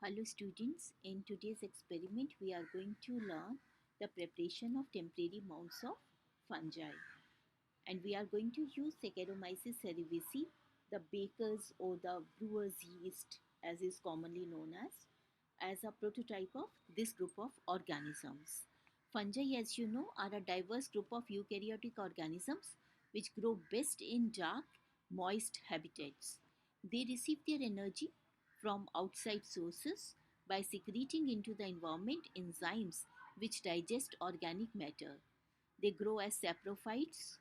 Hello students, in today's experiment we are going to learn the preparation of temporary mounds of fungi, and we are going to use Saccharomyces cerevisiae, the baker's or the brewer's yeast as is commonly known as a prototype of this group of organisms. Fungi, as you know, are a diverse group of eukaryotic organisms which grow best in dark, moist habitats. They receive their energy from outside sources by secreting into the environment enzymes which digest organic matter. They grow as saprophytes.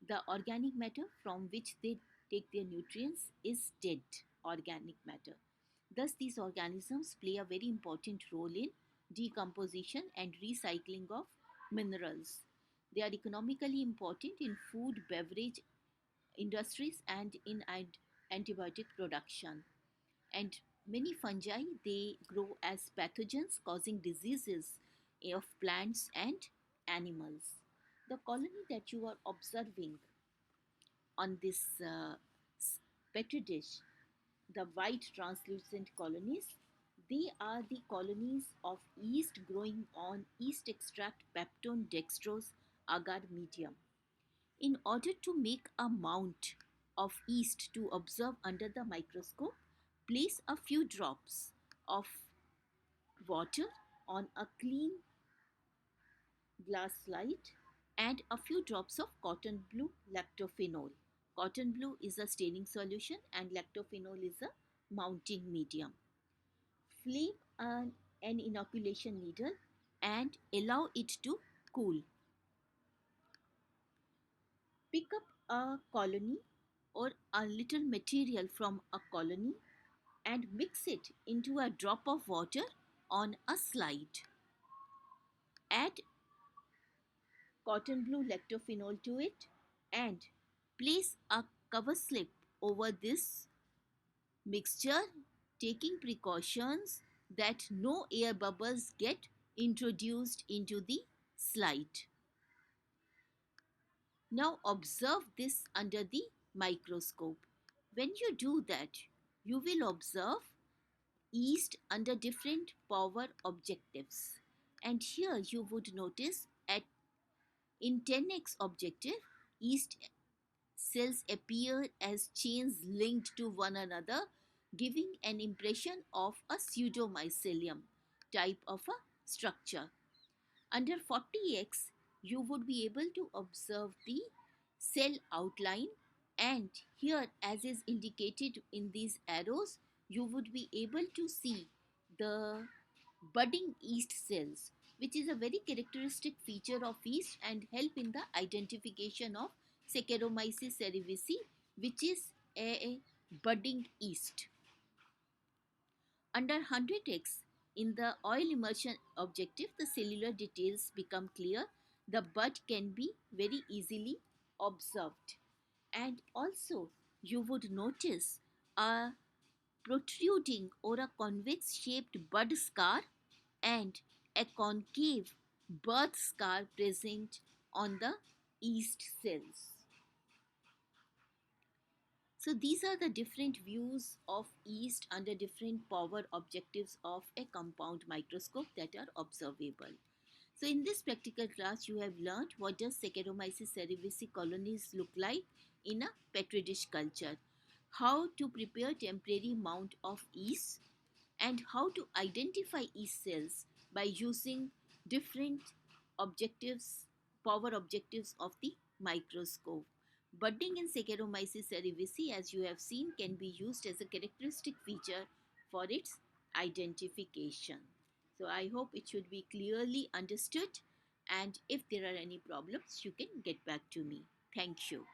The organic matter from which they take their nutrients is dead organic matter. Thus, these organisms play a very important role in decomposition and recycling of minerals. They are economically important in food, beverage industries, and in antibiotic production. And many fungi, they grow as pathogens causing diseases of plants and animals. The colony that you are observing on this petri dish, the white translucent colonies, they are the colonies of yeast growing on yeast extract peptone dextrose agar medium. In order to make a mount of yeast to observe under the microscope, place a few drops of water on a clean glass slide and a few drops of cotton blue lactophenol. Cotton blue is a staining solution and lactophenol is a mounting medium. Flame an inoculation needle and allow it to cool. Pick up a colony or a little material from a colony and mix it into a drop of water on a slide. Add cotton blue lactophenol to it and place a cover slip over this mixture, taking precautions that no air bubbles get introduced into the slide. Now observe this under the microscope. When you do that, you will observe yeast under different power objectives. And here you would notice at in 10x objective, yeast cells appear as chains linked to one another, giving an impression of a pseudomycelium type of a structure. Under 40x, you would be able to observe the cell outline, and here, as is indicated in these arrows, you would be able to see the budding yeast cells, which is a very characteristic feature of yeast and help in the identification of Saccharomyces cerevisiae, which is a budding yeast. Under 100x, in the oil immersion objective, the cellular details become clear. The bud can be very easily observed. And also, you would notice a protruding or a convex shaped bud scar and a concave birth scar present on the yeast cells. So these are the different views of yeast under different power objectives of a compound microscope that are observable. So in this practical class, you have learned what does Saccharomyces cerevisiae colonies look like in a petri dish culture, how to prepare temporary mount of yeast, and how to identify yeast cells by using different objectives, power objectives of the microscope. Budding in Saccharomyces cerevisiae, as you have seen, can be used as a characteristic feature for its identification. So I hope it should be clearly understood, and if there are any problems, you can get back to me. Thank you.